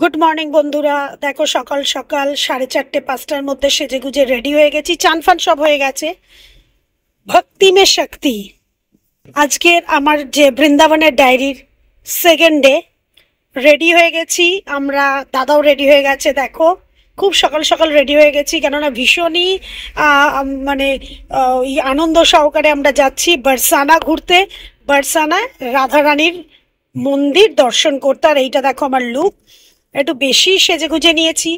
Good morning বন্ধুরা। দেখো সকাল সকাল 4:30-5টার মধ্যে সেজেগুজে রেডি হয়ে গেছি, চান ফান সব হয়ে গেছে। ভক্তি মে শক্তি। আজকের আমার যে বৃন্দাবনের ডায়েরির সেকেন্ড ডে, রেডি হয়ে গেছি আমরা। দাদাও রেডি হয়ে গেছে। দেখো খুব সকাল সকাল রেডি হয়ে গেছি, কেননা ভীষণই মানে ওই আনন্দ সহকারে আমরা যাচ্ছি বারসানা ঘুরতে, বারসানায় রাধারানীর মন্দির দর্শন করতে। আর এইটা দেখো আমার লুক, একটু বেশি সেজে গুজে নিয়েছি।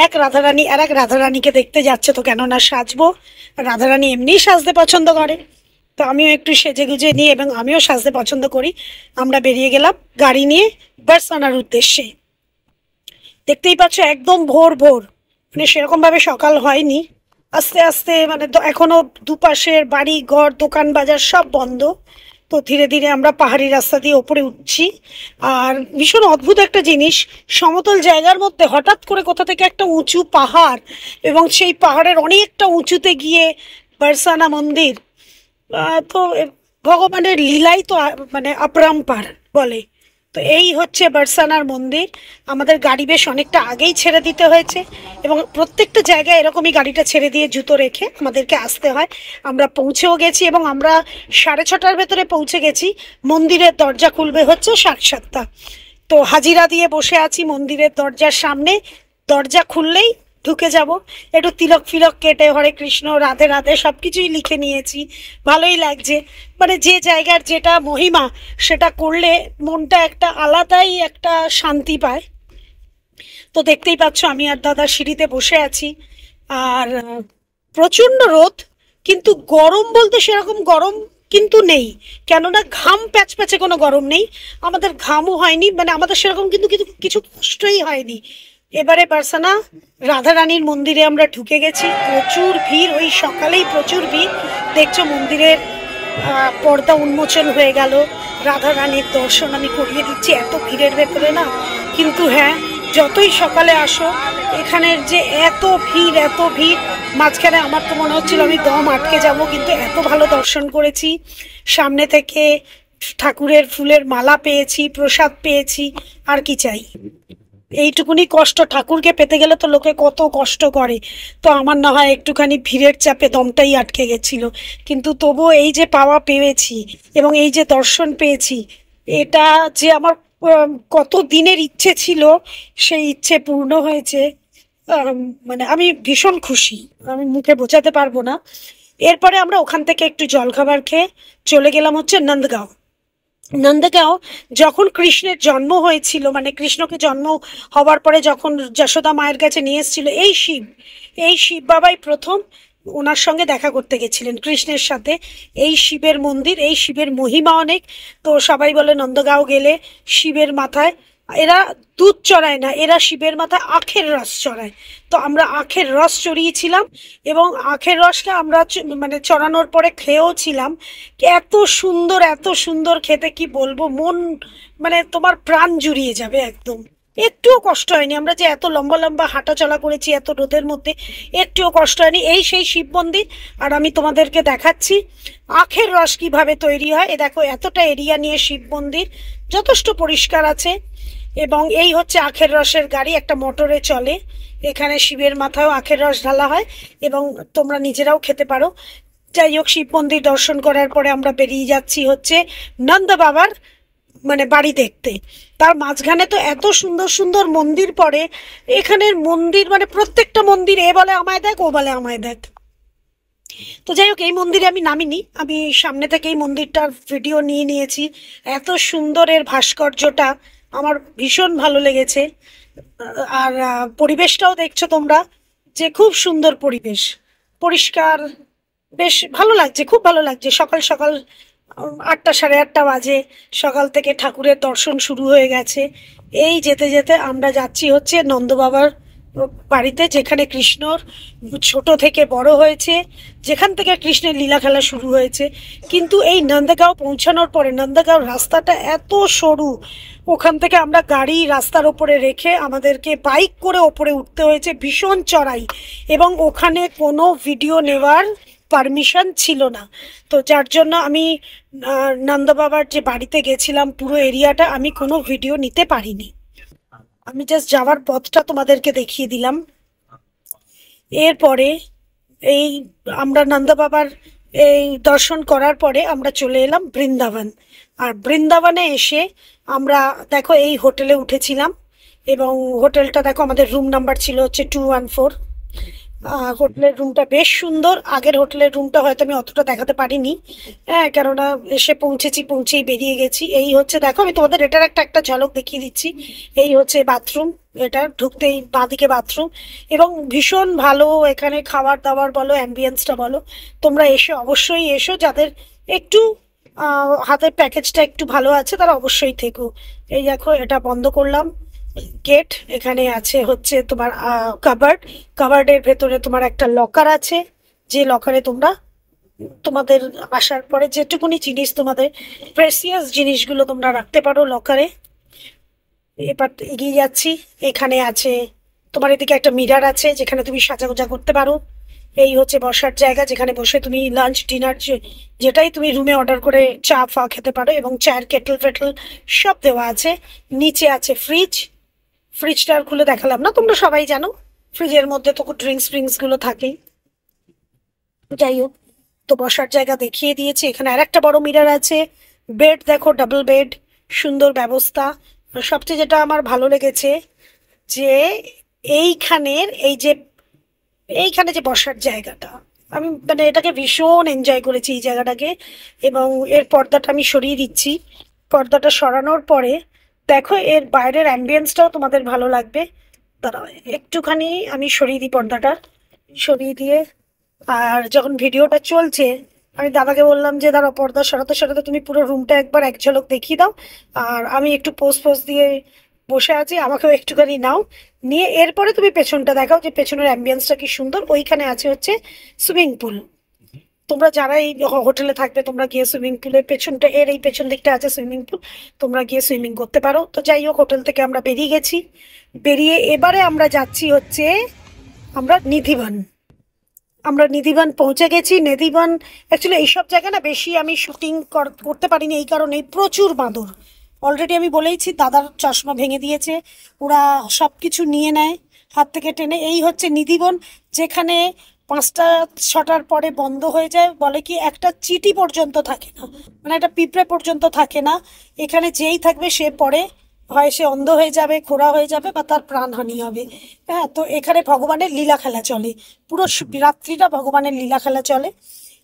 এক রাধারানী আর এক রাধারানীকে দেখতে যাচ্ছে, তো কেননা সাজবো। রাধারানী এমনিই সাজতে পছন্দ করে, তো আমিও একটু সেজে গুজে নিই এবং আমিও সাজতে পছন্দ করি। আমরা বেরিয়ে গেলাম গাড়ি নিয়ে বারসানার উদ্দেশ্যে। দেখতেই পাচ্ছ একদম ভোর ভোর, মানে সেরকম ভাবে সকাল হয়নি। আস্তে আস্তে মানে এখনো দুপাশের বাড়ি ঘর দোকান বাজার সব বন্ধ। তো ধীরে ধীরে আমরা পাহাড়ি রাস্তা দিয়ে ওপরে উঠছি। আর ভীষণ অদ্ভুত একটা জিনিস, সমতল জায়গার মধ্যে হঠাৎ করে কোথা থেকে একটা উঁচু পাহাড়, এবং সেই পাহাড়ের অনেকটা উঁচুতে গিয়ে বারসানা মন্দির। তো ভগবানের লীলাই তো মানে অপরম্পার বলে। তো এই হচ্ছে বারসানার মন্দির। আমাদের গাড়ি বেশ অনেকটা আগেই ছেড়ে দিতে হয়েছে, এবং প্রত্যেকটা জায়গায় এরকমই গাড়িটা ছেড়ে দিয়ে জুতো রেখে আমাদেরকে আসতে হয়। আমরা পৌঁছেও গেছি এবং আমরা 6:30টার ভেতরে পৌঁছে গেছি। মন্দিরের দরজা খুলবে হচ্ছে 7:30। তো হাজিরা দিয়ে বসে আছি মন্দিরের দরজার সামনে। দরজা খুললেই ঢুকে যাব। একটু তিলক ফিলক কেটে হরে কৃষ্ণ রাধে রাধে সব কিছুই লিখে নিয়েছি। ভালোই লাগছে, মানে যে জায়গার যেটা মহিমা সেটা করলে মনটা একটা আলাদাই একটা শান্তি পায়। তো দেখতেই পাচ্ছ আমি আর দাদা সিঁড়িতে বসে আছি। আর প্রচণ্ড রোদ, কিন্তু গরম বলতে সেরকম গরম কিন্তু নেই, কেননা ঘাম প্যাচ প্যাচে কোনো গরম নেই। আমাদের ঘামও হয়নি, মানে আমাদের সেরকম কিন্তু কিছু কিছু কষ্টই হয়নি। এবারে বারসানা রাধারানীর মন্দিরে আমরা ঢুকে গেছি। প্রচুর ভিড়, ওই সকালেই প্রচুর ভিড়। দেখছো মন্দিরের পর্দা উন্মোচন হয়ে গেল। রাধারানীর দর্শন আমি করিয়ে দিচ্ছি এত ভিড়ের ভেতরে না। কিন্তু হ্যাঁ, যতই সকালে আসো এখানের যে এত ভিড় এত ভিড়, মাঝখানে আমার তো মনে হচ্ছিল আমি দম আটকে যাব, কিন্তু এত ভালো দর্শন করেছি। সামনে থেকে ঠাকুরের ফুলের মালা পেয়েছি, প্রসাদ পেয়েছি, আর কি চাই। এইটুকুনি কষ্ট, ঠাকুরকে পেতে গেলে তো লোকে কত কষ্ট করে। তো আমার না হয় একটুখানি ভিড়ের চাপে দমটাই আটকে গেছিল, কিন্তু তবুও এই যে পাওয়া পেয়েছি এবং এই যে দর্শন পেয়েছি, এটা যে আমার কত দিনের ইচ্ছে ছিল, সেই ইচ্ছে পূর্ণ হয়েছে। মানে আমি ভীষণ খুশি, আমি মুখে বোঝাতে পারবো না। এরপরে আমরা ওখান থেকে একটু জলখাবার খেয়ে চলে গেলাম হচ্ছে নন্দগাঁও। নন্দগাঁও যখন কৃষ্ণের জন্ম হয়েছিল, মানে কৃষ্ণকে জন্ম হবার পরে যখন যশোদা মায়ের কাছে নিয়ে এসেছিল এই শিব বাবাই প্রথম ওনার সঙ্গে দেখা করতে গেছিলেন কৃষ্ণের সাথে। এই শিবের মন্দির, এই শিবের মহিমা অনেক। তো সবাই বলে নন্দগাঁও গেলে শিবের মাথায় এরা দুধ চড়ায় না, এরা শিবের মাথায় আখের রস চড়ায়। তো আমরা আখের রস চড়িয়েছিলাম, এবং আখের রসটা আমরা মানে চড়ানোর পরে খেয়েও ছিলাম। এত সুন্দর খেতে, কি বলবো, মন মানে তোমার প্রাণ জুড়িয়ে যাবে একদম। একটুও কষ্ট হয়নি, আমরা যে এত লম্বা লম্বা হাঁটা চলা করেছি এত রোদের মধ্যে, একটুও কষ্ট হয়নি। এই সেই শিব মন্দির, আর আমি তোমাদেরকে দেখাচ্ছি আখের রস কিভাবে তৈরি হয়। এ দেখো এতটা এরিয়া নিয়ে শিব মন্দির, যথেষ্ট পরিষ্কার আছে। এবং এই হচ্ছে আখের রসের গাড়ি, একটা মোটরে চলে। এখানে শিবের মাথায়ও আখের রস ঢালা হয়, এবং তোমরা নিজেরাও খেতে পারো। যাই হোক, শিব মন্দির দর্শন করার পরে আমরা বেরিয়ে যাচ্ছি হচ্ছে নন্দ বাবার মানে বাড়ি দেখতে। তার মাঝখানে তো এত সুন্দর সুন্দর মন্দির পড়ে। এখানের মন্দির মানে প্রত্যেকটা মন্দির এ বলে আমায় দেখ, ও বলে আমায় দেখ। তো যাই হোক, এই মন্দিরে আমি নামিনি, আমি সামনে থেকে এই মন্দিরটার ভিডিও নিয়ে নিয়েছি। এত সুন্দর এর ভাস্কর্যটা, আমার ভীষণ ভালো লেগেছে। আর পরিবেশটাও দেখছো তোমরা, যে খুব সুন্দর পরিবেশ, পরিষ্কার, বেশ ভালো লাগছে, খুব ভালো লাগছে। সকাল সকাল 8টা 8:30 বাজে, সকাল থেকে ঠাকুরের দর্শন শুরু হয়ে গেছে। এই যেতে যেতে আমরা যাচ্ছি হচ্ছে নন্দ বাবার বাড়িতে, যেখানে কৃষ্ণর ছোট থেকে বড় হয়েছে, যেখান থেকে কৃষ্ণের লীলা খেলা শুরু হয়েছে। কিন্তু এই নন্দগাঁও পৌঁছানোর পরে নন্দগাঁও রাস্তাটা এত সরু, ওখান থেকে আমরা গাড়ি রাস্তার ওপরে রেখে আমাদেরকে বাইক করে ওপরে উঠতে হয়েছে, ভীষণ চড়াই, এবং ওখানে কোনো ভিডিও নেওয়ার পারমিশন ছিল না। তো যার জন্য আমি নন্দ বাবার যে বাড়িতে গেছিলাম পুরো এরিয়াটা আমি কোনো ভিডিও নিতে পারিনি। আমি জাস্ট যাওয়ার পথটা তোমাদেরকে দেখিয়ে দিলাম। এরপরে এই আমরা নন্দা বাবার এই দর্শন করার পরে আমরা চলে এলাম বৃন্দাবন। আর বৃন্দাবনে এসে আমরা দেখো এই হোটেলে উঠেছিলাম, এবং হোটেলটা দেখো আমাদের রুম নাম্বার ছিল হচ্ছে 214। হোটেলের রুমটা বেশ সুন্দর। আগের হোটেলের রুমটা হয়তো আমি অতটা দেখাতে পারিনি, হ্যাঁ, কেননা এসে পৌঁছেই বেরিয়ে গেছি। এই হচ্ছে দেখো, আমি তোমাদের এটার একটা ঝলক দেখিয়ে দিচ্ছি। এই হচ্ছে বাথরুম, এটা ঢুকতেই বাঁদিকে বাথরুম, এবং ভীষণ ভালো এখানে খাবার দাবার বলো, অ্যাম্বিয়েন্সটা বলো। তোমরা অবশ্যই এসো, যাদের একটু হাতের প্যাকেজটা একটু ভালো আছে তারা অবশ্যই থেকো। এই দেখো, এটা বন্ধ করলাম গেট। এখানে আছে হচ্ছে তোমার কাবার্ডের ভেতরে তোমার একটা লকার আছে, যে লকারে তোমরা তোমাদের আসার পরে যেটুকুনি জিনিস, তোমাদের প্রেসিয়াস জিনিসগুলো তোমরা রাখতে পারো লকারে। এবার এগিয়ে যাচ্ছি, এখানে আছে তোমার এদিকে একটা মিরার আছে, যেখানে তুমি সাজাগোজা করতে পারো। এই হচ্ছে বসার জায়গা, যেখানে বসে তুমি লাঞ্চ ডিনার যেটাই তুমি রুমে অর্ডার করে চা ফা খেতে পারো, এবং চায়ের কেটল ফেটল সব দেওয়া আছে। নিচে আছে ফ্রিজটা আর খুলে দেখালাম না, তোমরা সবাই জানো ফ্রিজের মধ্যে তো ড্রিঙ্কস গুলো থাকেই। যাই হোক, তো বসার জায়গা দেখিয়ে দিয়েছি। এখানে আর একটা বড় মিরার আছে। বেড দেখো, ডাবল বেড, সুন্দর ব্যবস্থা। সবচেয়ে যেটা আমার ভালো লেগেছে যে এইখানে যে বসার জায়গাটা, আমি মানে এটাকে ভীষণ এনজয় করেছি এই জায়গাটাকে। এবং এর পর্দাটা আমি সরিয়ে দিচ্ছি। পর্দাটা সরানোর পরে দেখো এর বাইরের অ্যাম্বিয়েন্সটাও তোমাদের ভালো লাগবে। দাঁড়াও একটুখানি আমি সরিয়ে দিই পর্দাটা, সরিয়ে দিয়ে, আর যখন ভিডিওটা চলছে আমি দাদাকে বললাম যে দাঁড়াও, পর্দা সরাতে সরাতে তুমি পুরো রুমটা একবার এক ঝলক দেখিয়ে দাও। আর আমি একটু পোজ দিয়ে বসে আছি, আমাকেও একটুখানি নাও, নিয়ে এরপরে তুমি পেছনটা দেখাও যে পেছনের অ্যাম্বিয়েন্সটা কি সুন্দর। ওইখানে আছে হচ্ছে সুইমিং পুল। তোমরা যারা এই হোটেলে থাকবে তোমরা গিয়ে সুইমিং পুলের পেছনটা, এই পেছন দিকটা আছে সুইমিং পুল, তোমরা গিয়ে সুইমিং করতে পারো। তো যাই হোক, হোটেল থেকে আমরা বেরিয়ে গেছি। বেরিয়ে এবারে আমরা যাচ্ছি হচ্ছে আমরা নিধিবন পৌঁছে গেছি। নিধিবন অ্যাকচুয়ালি এইসব জায়গা না বেশি আমি শুটিং করতে পারিনি, এই কারণে প্রচুর বাঁদর। অলরেডি আমি বলেইছি, দাদার চশমা ভেঙে দিয়েছে, ওরা সব কিছু নিয়ে নেয় হাত থেকে টেনে। এই হচ্ছে নিধিবন, যেখানে 5টা 6টার পরে বন্ধ হয়ে যায়। বলে কি, একটা চিটি পর্যন্ত থাকে না, মানে একটা পিঁপড়ে পর্যন্ত থাকে না। এখানে যেই থাকবে সে পরে হয় সে অন্ধ হয়ে যাবে, খোড়া হয়ে যাবে, বা তার প্রাণহানি হবে। হ্যাঁ, তো এখানে ভগবানের লীলা খেলা চলে, পুরো রাত্রিটা ভগবানের লীলা খেলা চলে।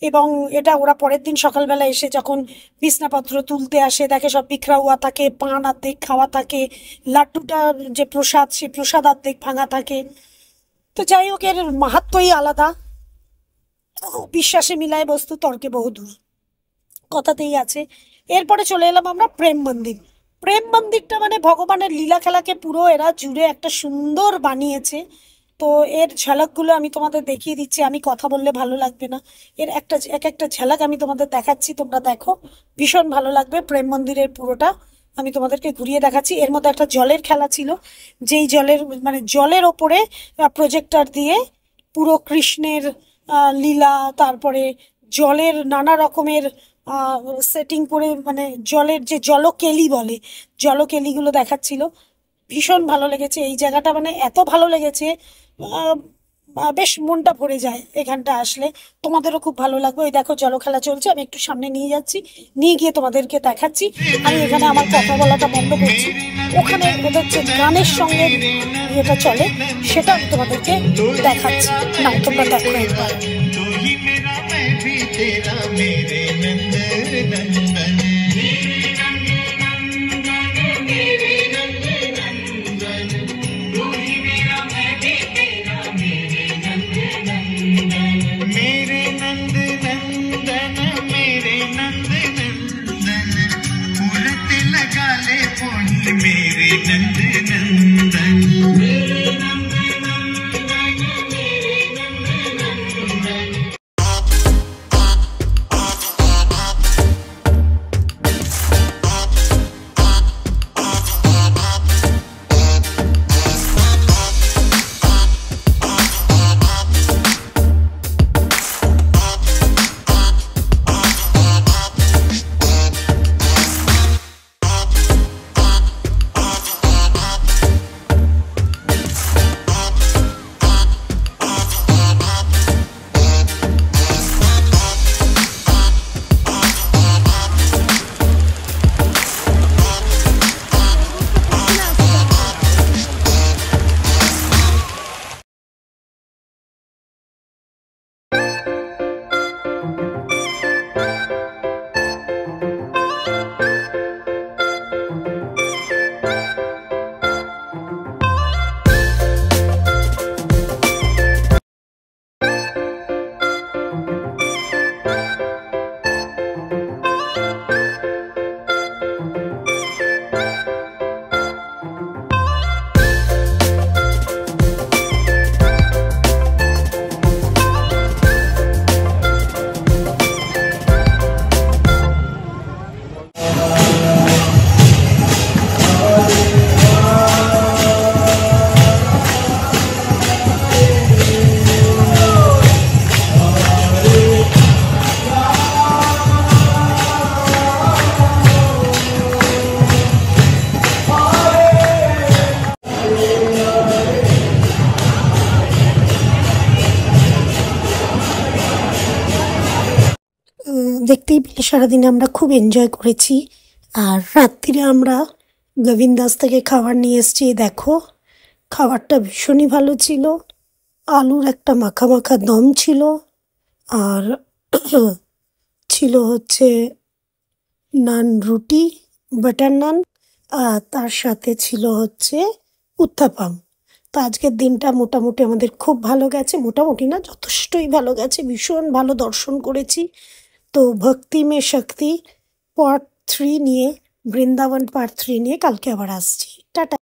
এবং এটা ওরা পরের দিন সকালবেলা এসে যখন বিছনাপত্র তুলতে আসে, দেখে সব বিখরা হওয়া থাকে, পান আর্ধেক খাওয়া থাকে, লাড্ডুটা যে প্রসাদ, সে প্রসাদ আর্ধেক ভাঙা থাকে। তো যাই হোক, এর মাহাত্ম্যই আলাদা। বিশ্বাসে মিলায় বস্তু, তর্কে বহুদূর, কথাতেই আছে। এরপরে চলে এলাম আমরা প্রেম মন্দিরটা মানে ভগবানের লীলা খেলাকে পুরো এরা জুড়ে একটা সুন্দর বানিয়েছে। তো এর ঝলকগুলো আমি তোমাদের দেখিয়ে দিচ্ছি, আমি কথা বললে ভালো লাগবে না। এর এক একটা ঝলক আমি তোমাদের দেখাচ্ছি, তোমরা দেখো, ভীষণ ভালো লাগবে। প্রেম মন্দিরের পুরোটা আমি তোমাদেরকে ঘুরিয়ে দেখাচ্ছি। এর মধ্যে একটা জলের খেলা ছিল, যেই জলের ওপরে প্রজেক্টর দিয়ে পুরো কৃষ্ণের লীলা, তারপরে জলের নানা রকমের সেটিং করে, মানে জলের যে জলকেলি বলে, জলকেলিগুলো দেখাচ্ছিল। ভীষণ ভালো লেগেছে এই জায়গাটা, মানে এত ভালো লেগেছে, বেশ মনটা ভরে যায় এখানটা আসলে। তোমাদেরও খুব ভালো লাগবে। ওই দেখো জল খেলা চলছে, আমি একটু সামনে নিয়ে যাচ্ছি, নিয়ে গিয়ে তোমাদেরকে দেখাচ্ছি। আমি এখানে আমার কথা বলাটা বন্ধ করছি, ওখানে ওদের যে গানের সঙ্গে যেটা চলে সেটা আমি তোমাদেরকে দেখাচ্ছি। না, তোমরা দেখো একবার। দেখতেই পেলে সারাদিনে আমরা খুব এনজয় করেছি। আর রাত্রিরে আমরা গোবিন্দাস থেকে খাবার নিয়ে এসেছি। দেখো খাবারটা ভীষণই ভালো ছিল। আলুর একটা মাখা মাখা দম ছিল, আর ছিল হচ্ছে নান, রুটি, বাটার নান, আর তার সাথে ছিল হচ্ছে উত্তাপাম। তো আজকের দিনটা মোটামুটি আমাদের খুব ভালো গেছে, মোটামুটি না যথেষ্টই ভালো গেছে, ভীষণ ভালো দর্শন করেছি। তো ভক্তি মে শক্তি পার্ট 3 নিয়ে, বৃন্দাবন পার্ট 3 নিয়ে কালকে আবার আসছি। টাটা।